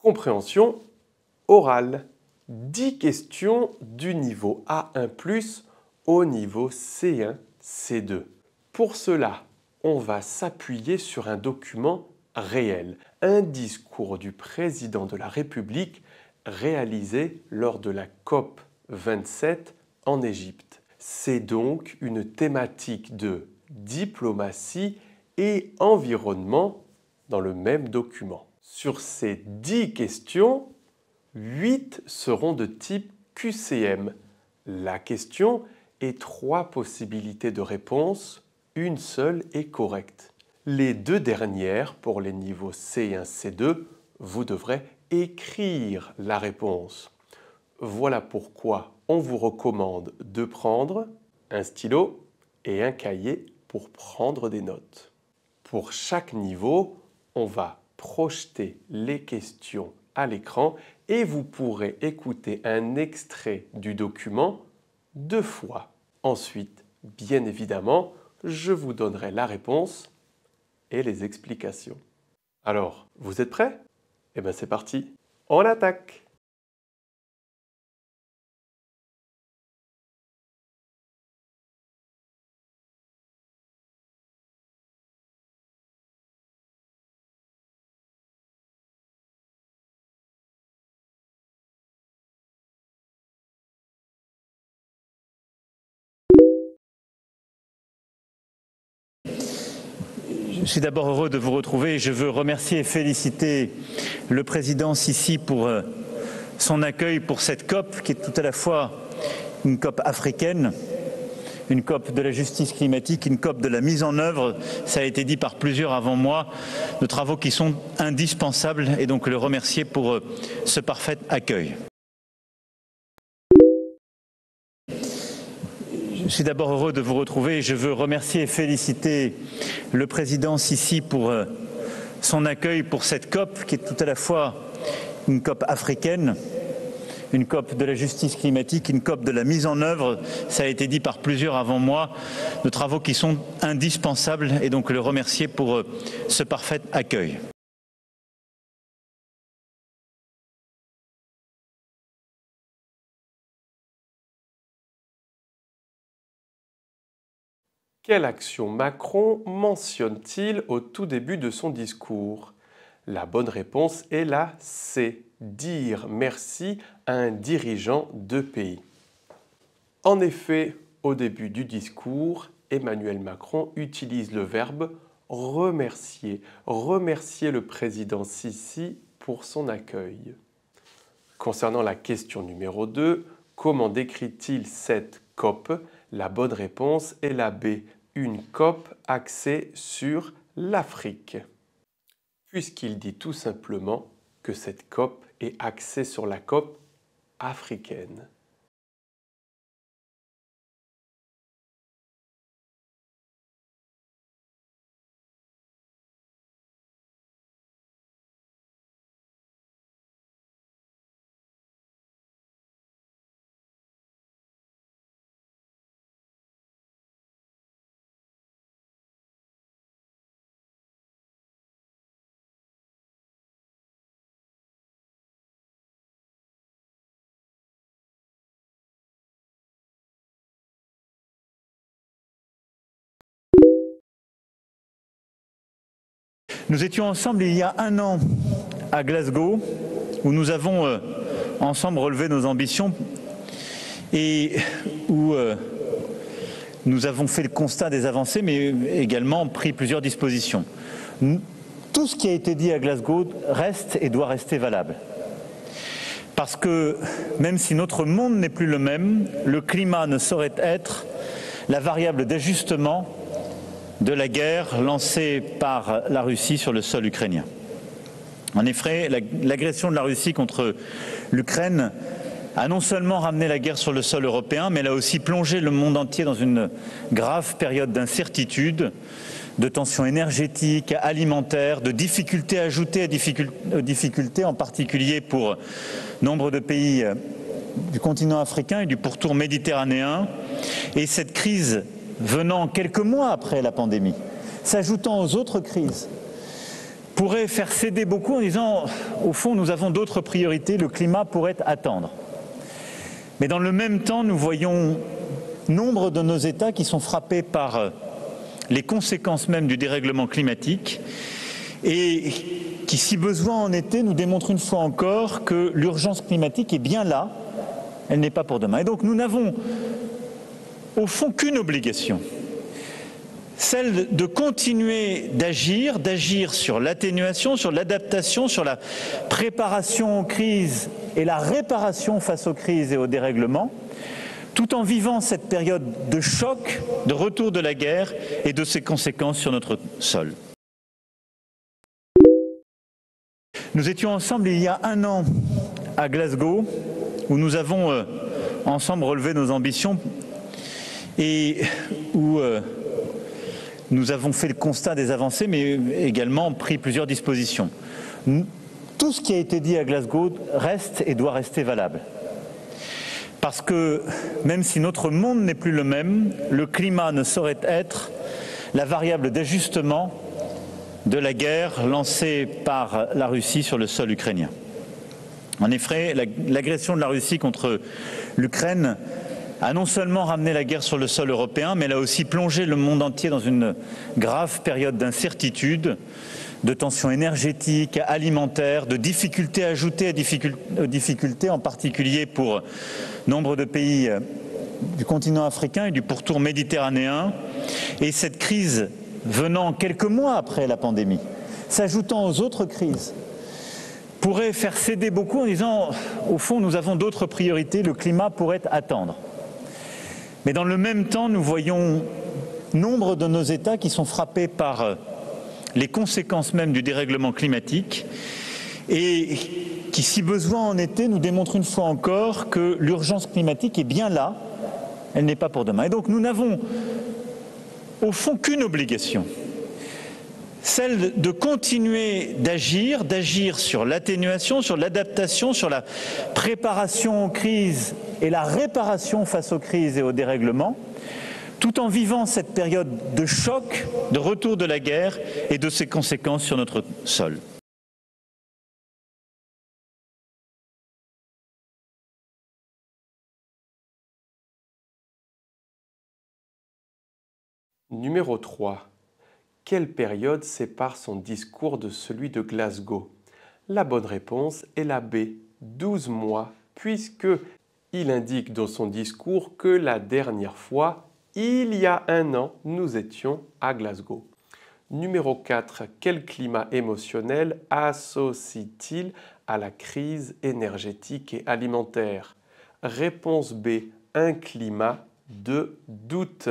Compréhension orale. 10 questions du niveau A1+ au niveau C1, C2. Pour cela, on va s'appuyer sur un document réel, un discours du président de la République réalisé lors de la COP 27 en Égypte. C'est donc une thématique de diplomatie et environnement dans le même document. Sur ces 10 questions, 8 seront de type QCM. La question et 3 possibilités de réponse, une seule est correcte. Les 2 dernières, pour les niveaux C1, C2, vous devrez écrire la réponse. Voilà pourquoi on vous recommande de prendre un stylo et un cahier pour prendre des notes. Pour chaque niveau, on va projeter les questions à l'écran et vous pourrez écouter un extrait du document 2 fois. Ensuite, bien évidemment, je vous donnerai la réponse et les explications. Alors, vous êtes prêts? Eh bien c'est parti, on attaque! Je suis d'abord heureux de vous retrouver. Je veux remercier et féliciter le président Sisi pour son accueil pour cette COP qui est tout à la fois une COP africaine, une COP de la justice climatique, une COP de la mise en œuvre, ça a été dit par plusieurs avant moi, de travaux qui sont indispensables et donc le remercier pour ce parfait accueil. Je suis d'abord heureux de vous retrouver. Je veux remercier et féliciter le président Sisi pour son accueil pour cette COP qui est tout à la fois une COP africaine, une COP de la justice climatique, une COP de la mise en œuvre, ça a été dit par plusieurs avant moi, de travaux qui sont indispensables et donc le remercier pour ce parfait accueil. Quelle action Macron mentionne-t-il au tout début de son discours? La bonne réponse est la C, dire merci à un dirigeant de pays. En effet, au début du discours, Emmanuel Macron utilise le verbe remercier, remercier le président Sisi pour son accueil. Concernant la question numéro 2, comment décrit-il cette COP? La bonne réponse est la B, une COP axée sur l'Afrique. Puisqu'il dit tout simplement que cette COP est axée sur la COP africaine. Nous étions ensemble il y a un an à Glasgow où nous avons ensemble relevé nos ambitions et où nous avons fait le constat des avancées mais également pris plusieurs dispositions. Tout ce qui a été dit à Glasgow reste et doit rester valable. Parce que même si notre monde n'est plus le même, le climat ne saurait être la variable d'ajustement de la guerre lancée par la Russie sur le sol ukrainien. En effet, l'agression de la Russie contre l'Ukraine a non seulement ramené la guerre sur le sol européen, mais elle a aussi plongé le monde entier dans une grave période d'incertitude, de tensions énergétiques, alimentaires, de difficultés ajoutées à difficultés, en particulier pour nombre de pays du continent africain et du pourtour méditerranéen. Et cette crise venant quelques mois après la pandémie, s'ajoutant aux autres crises pourrait faire céder beaucoup en disant, au fond, nous avons d'autres priorités, le climat pourrait attendre. Mais dans le même temps, nous voyons nombre de nos États qui sont frappés par les conséquences même du dérèglement climatique et qui, si besoin en était, nous démontrent une fois encore que l'urgence climatique est bien là, elle n'est pas pour demain. Et donc nous n'avons au fond qu'une obligation, celle de continuer d'agir sur l'atténuation, sur l'adaptation, sur la préparation aux crises et la réparation face aux crises et aux dérèglements, tout en vivant cette période de choc, de retour de la guerre et de ses conséquences sur notre sol. Nous étions ensemble il y a un an à Glasgow, où nous avons ensemble relevé nos ambitions et où nous avons fait le constat des avancées, mais également pris plusieurs dispositions. Tout ce qui a été dit à Glasgow reste et doit rester valable. Parce que même si notre monde n'est plus le même, le climat ne saurait être la variable d'ajustement de la guerre lancée par la Russie sur le sol ukrainien. En effet, l'agression de la Russie contre l'Ukraine a non seulement ramené la guerre sur le sol européen, mais elle a aussi plongé le monde entier dans une grave période d'incertitude, de tensions énergétiques, alimentaires, de difficultés ajoutées aux difficultés, en particulier pour nombre de pays du continent africain et du pourtour méditerranéen. Et cette crise venant quelques mois après la pandémie, s'ajoutant aux autres crises, pourrait faire céder beaucoup en disant, au fond, nous avons d'autres priorités, le climat pourrait attendre. Mais dans le même temps, nous voyons nombre de nos États qui sont frappés par les conséquences même du dérèglement climatique et qui, si besoin en était, nous démontrent une fois encore que l'urgence climatique est bien là, elle n'est pas pour demain. Et donc nous n'avons au fond qu'une obligation, celle de continuer d'agir sur l'atténuation, sur l'adaptation, sur la préparation aux crises et la réparation face aux crises et aux dérèglements, tout en vivant cette période de choc, de retour de la guerre et de ses conséquences sur notre sol. Numéro 3. Quelle période sépare son discours de celui de Glasgow? La bonne réponse est la B, 12 mois, puisque il indique dans son discours que la dernière fois, il y a un an, nous étions à Glasgow. Numéro 4. Quel climat émotionnel associe-t-il à la crise énergétique et alimentaire? Réponse B, un climat de doute.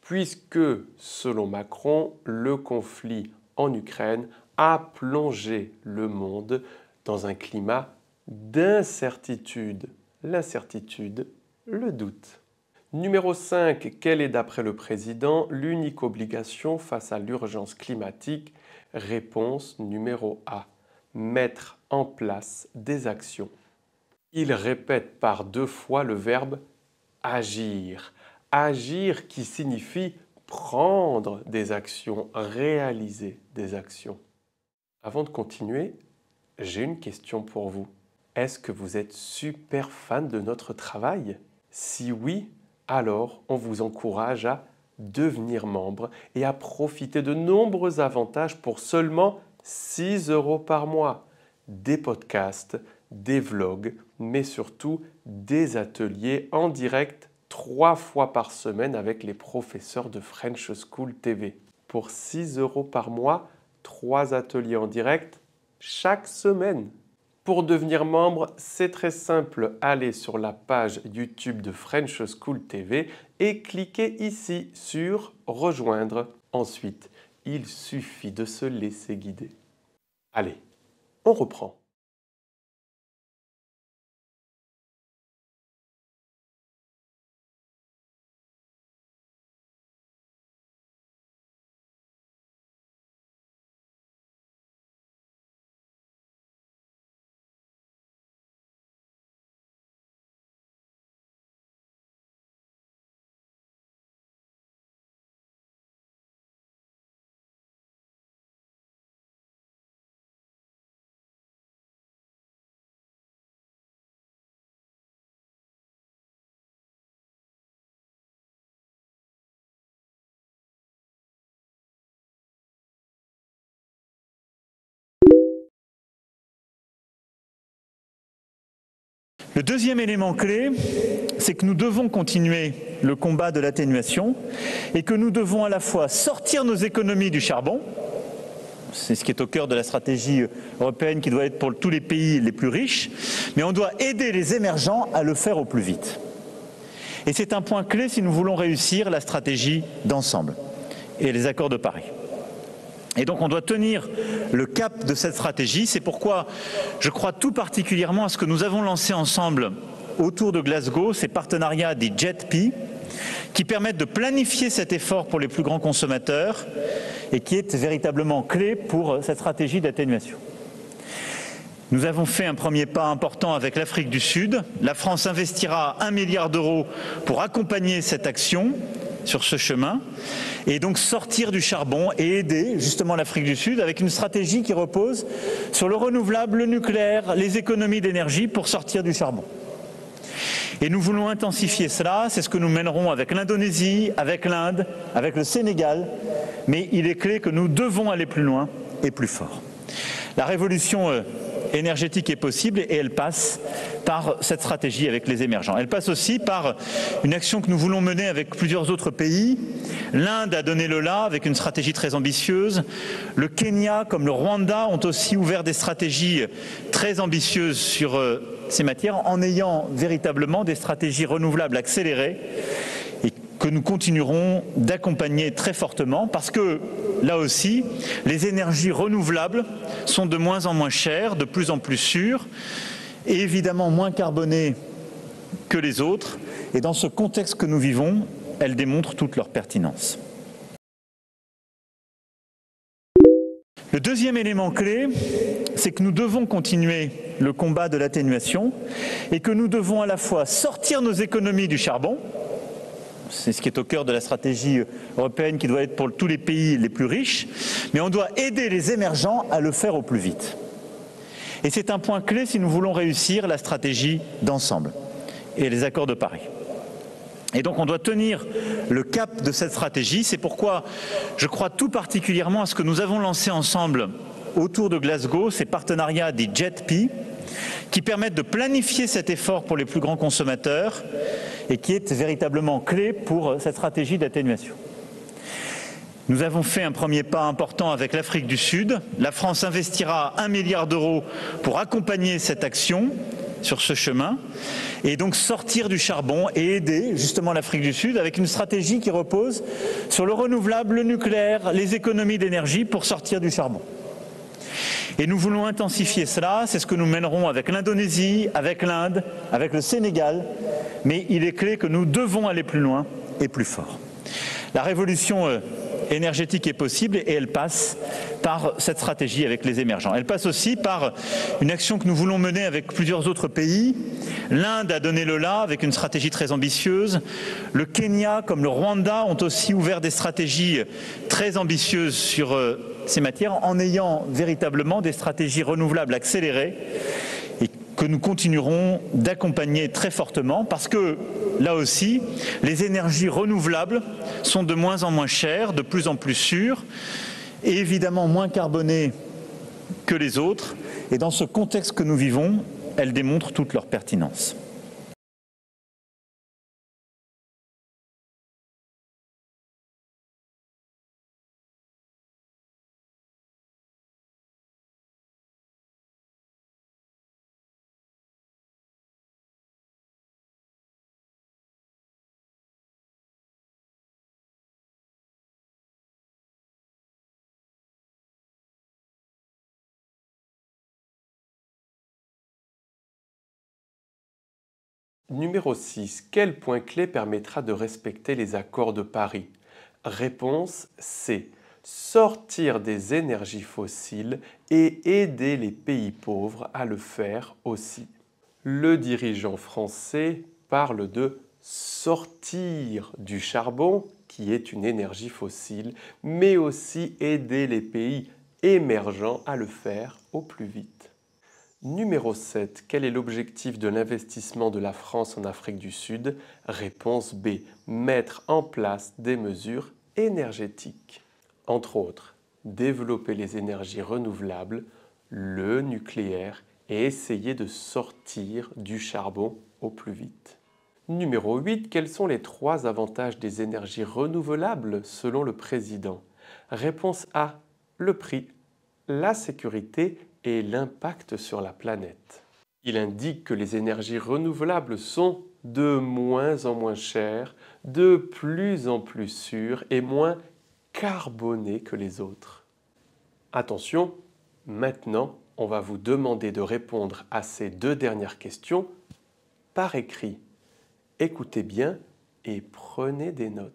Puisque, selon Macron, le conflit en Ukraine a plongé le monde dans un climat d'incertitude. L'incertitude, le doute. Numéro 5. Quelle est d'après le président l'unique obligation face à l'urgence climatique? Réponse numéro A. Mettre en place des actions. Il répète par 2 fois le verbe agir. Agir qui signifie prendre des actions, réaliser des actions. Avant de continuer, j'ai une question pour vous. Est-ce que vous êtes super fan de notre travail? Si oui, alors on vous encourage à devenir membre et à profiter de nombreux avantages pour seulement 6 € par mois. Des podcasts, des vlogs, mais surtout des ateliers en direct 3 fois par semaine avec les professeurs de French School TV. Pour 6 € par mois, 3 ateliers en direct chaque semaine. Pour devenir membre, c'est très simple. Allez sur la page YouTube de French School TV et cliquez ici sur « Rejoindre ». Ensuite, il suffit de se laisser guider. Allez, on reprend. Le deuxième élément clé, c'est que nous devons continuer le combat de l'atténuation et que nous devons à la fois sortir nos économies du charbon, c'est ce qui est au cœur de la stratégie européenne qui doit être pour tous les pays les plus riches, mais on doit aider les émergents à le faire au plus vite. Et c'est un point clé si nous voulons réussir la stratégie d'ensemble et les accords de Paris. Et donc on doit tenir le cap de cette stratégie. C'est pourquoi je crois tout particulièrement à ce que nous avons lancé ensemble autour de Glasgow, ces partenariats des JETP, qui permettent de planifier cet effort pour les plus grands consommateurs et qui est véritablement clé pour cette stratégie d'atténuation. Nous avons fait un premier pas important avec l'Afrique du Sud. La France investira 1 milliard d'euros pour accompagner cette action sur ce chemin et donc sortir du charbon et aider justement l'Afrique du Sud avec une stratégie qui repose sur le renouvelable, le nucléaire, les économies d'énergie pour sortir du charbon. Et nous voulons intensifier cela, c'est ce que nous mènerons avec l'Indonésie, avec l'Inde, avec le Sénégal, mais il est clé que nous devons aller plus loin et plus fort. La révolution énergétique est possible et elle passe par cette stratégie avec les émergents. Elle passe aussi par une action que nous voulons mener avec plusieurs autres pays. L'Inde a donné le là avec une stratégie très ambitieuse. Le Kenya comme le Rwanda ont aussi ouvert des stratégies très ambitieuses sur ces matières en ayant véritablement des stratégies renouvelables accélérées et que nous continuerons d'accompagner très fortement parce que, là aussi, les énergies renouvelables sont de moins en moins chères, de plus en plus sûres et évidemment moins carbonées que les autres. Et dans ce contexte que nous vivons, elles démontrent toute leur pertinence. Le deuxième élément clé, c'est que nous devons continuer le combat de l'atténuation et que nous devons à la fois sortir nos économies du charbon, c'est ce qui est au cœur de la stratégie européenne qui doit être pour tous les pays les plus riches, mais on doit aider les émergents à le faire au plus vite. Et c'est un point clé si nous voulons réussir la stratégie d'ensemble et les accords de Paris. Et donc on doit tenir le cap de cette stratégie. C'est pourquoi je crois tout particulièrement à ce que nous avons lancé ensemble autour de Glasgow, ces partenariats des JETP, qui permettent de planifier cet effort pour les plus grands consommateurs et qui est véritablement clé pour cette stratégie d'atténuation. Nous avons fait un premier pas important avec l'Afrique du Sud. La France investira 1 milliard d'euros pour accompagner cette action sur ce chemin et donc sortir du charbon et aider justement l'Afrique du Sud avec une stratégie qui repose sur le renouvelable, le nucléaire, les économies d'énergie pour sortir du charbon. Et nous voulons intensifier cela, c'est ce que nous mènerons avec l'Indonésie, avec l'Inde, avec le Sénégal, mais il est clé que nous devons aller plus loin et plus fort. La révolution énergétique est possible et elle passe par cette stratégie avec les émergents. Elle passe aussi par une action que nous voulons mener avec plusieurs autres pays. L'Inde a donné le là avec une stratégie très ambitieuse. Le Kenya comme le Rwanda ont aussi ouvert des stratégies très ambitieuses sur ces matières en ayant véritablement des stratégies renouvelables accélérées et que nous continuerons d'accompagner très fortement parce que, là aussi, les énergies renouvelables sont de moins en moins chères, de plus en plus sûres et évidemment moins carbonées que les autres. Et dans ce contexte que nous vivons, elles démontrent toute leur pertinence. Numéro 6. Quel point clé permettra de respecter les accords de Paris? Réponse C. Sortir des énergies fossiles et aider les pays pauvres à le faire aussi. Le dirigeant français parle de sortir du charbon, qui est une énergie fossile, mais aussi aider les pays émergents à le faire au plus vite. Numéro 7. Quel est l'objectif de l'investissement de la France en Afrique du Sud? Réponse B. Mettre en place des mesures énergétiques. Entre autres, développer les énergies renouvelables, le nucléaire et essayez de sortir du charbon au plus vite. Numéro 8. Quels sont les 3 avantages des énergies renouvelables selon le président? Réponse A. Le prix, la sécurité et l'impact sur la planète. Il indique que les énergies renouvelables sont de moins en moins chères, de plus en plus sûres et moins carbonées que les autres. Attention, maintenant, on va vous demander de répondre à ces 2 dernières questions par écrit. Écoutez bien et prenez des notes.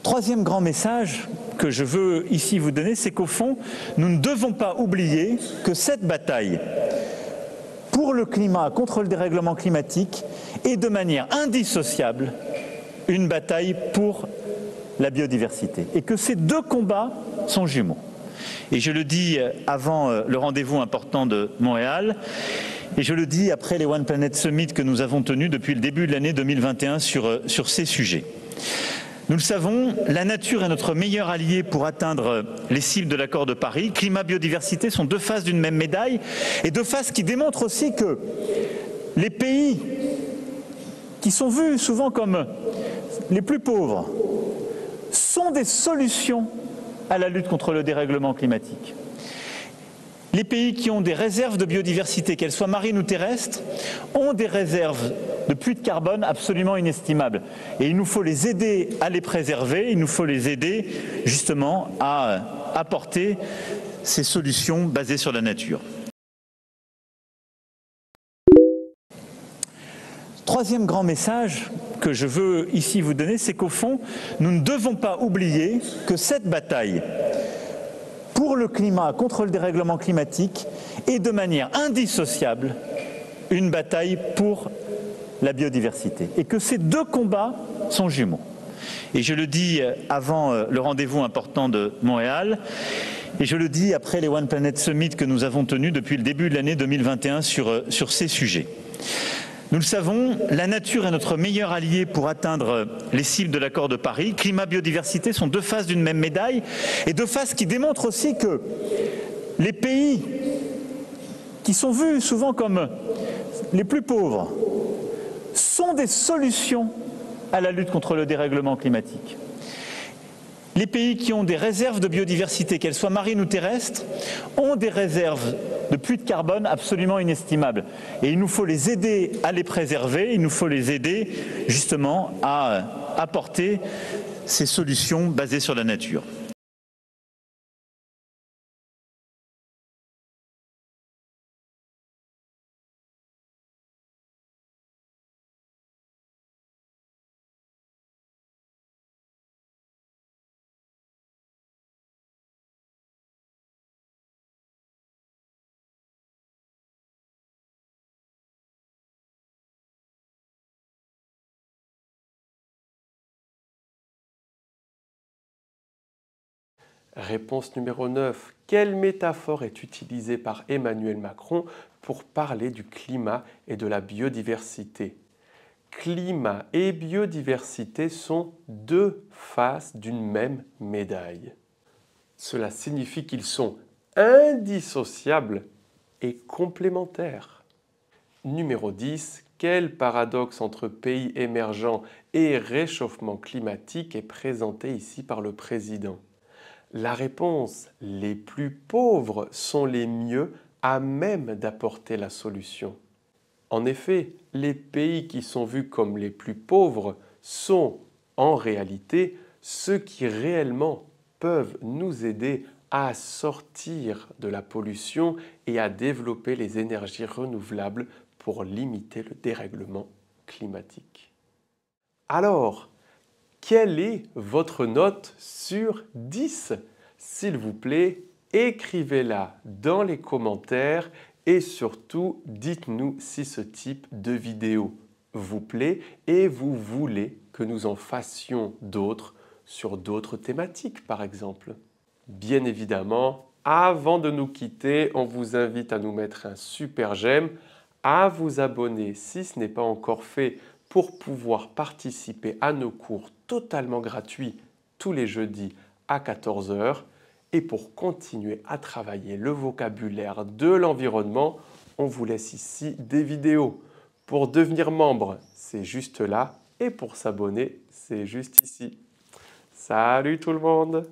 Troisième grand message que je veux ici vous donner, c'est qu'au fond, nous ne devons pas oublier que cette bataille pour le climat, contre le dérèglement climatique, est de manière indissociable une bataille pour la biodiversité. Et que ces 2 combats sont jumeaux. Et je le dis avant le rendez-vous important de Montréal, et je le dis après les One Planet Summit que nous avons tenus depuis le début de l'année 2021 sur ces sujets. Nous le savons, la nature est notre meilleur allié pour atteindre les cibles de l'accord de Paris. Climat, biodiversité sont 2 faces d'une même médaille et 2 faces qui démontrent aussi que les pays qui sont vus souvent comme les plus pauvres sont des solutions à la lutte contre le dérèglement climatique. Les pays qui ont des réserves de biodiversité, qu'elles soient marines ou terrestres, ont des réserves de puits de carbone absolument inestimables. Et il nous faut les aider à les préserver, il nous faut les aider justement à apporter ces solutions basées sur la nature. Troisième grand message que je veux ici vous donner, c'est qu'au fond, nous ne devons pas oublier que cette bataille pour le climat, contre le dérèglement climatique, est de manière indissociable une bataille pour la biodiversité. Et que ces 2 combats sont jumeaux. Et je le dis avant le rendez-vous important de Montréal, et je le dis après les One Planet Summit que nous avons tenus depuis le début de l'année 2021 sur ces sujets. Nous le savons, la nature est notre meilleur allié pour atteindre les cibles de l'accord de Paris. Climat, biodiversité sont 2 faces d'une même médaille et 2 faces qui démontrent aussi que les pays qui sont vus souvent comme les plus pauvres sont des solutions à la lutte contre le dérèglement climatique. Les pays qui ont des réserves de biodiversité, qu'elles soient marines ou terrestres, ont des réserves de puits de carbone absolument inestimables. Et il nous faut les aider à les préserver, il nous faut les aider justement à apporter ces solutions basées sur la nature. Réponse numéro 9. Quelle métaphore est utilisée par Emmanuel Macron pour parler du climat et de la biodiversité? Climat et biodiversité sont 2 faces d'une même médaille. Cela signifie qu'ils sont indissociables et complémentaires. Numéro 10. Quel paradoxe entre pays émergents et réchauffement climatique est présenté ici par le président? La réponse, les plus pauvres sont les mieux à même d'apporter la solution. En effet, les pays qui sont vus comme les plus pauvres sont en réalité ceux qui réellement peuvent nous aider à sortir de la pollution et à développer les énergies renouvelables pour limiter le dérèglement climatique. Alors, quelle est votre note sur 10? S'il vous plaît, écrivez-la dans les commentaires et surtout, dites-nous si ce type de vidéo vous plaît et vous voulez que nous en fassions d'autres sur d'autres thématiques par exemple. Bien évidemment, avant de nous quitter, on vous invite à nous mettre un super j'aime, à vous abonner si ce n'est pas encore fait pour pouvoir participer à nos cours totalement gratuits tous les jeudis à 14 h et pour continuer à travailler le vocabulaire de l'environnement, on vous laisse ici des vidéos. Pour devenir membre, c'est juste là et pour s'abonner, c'est juste ici. Salut tout le monde!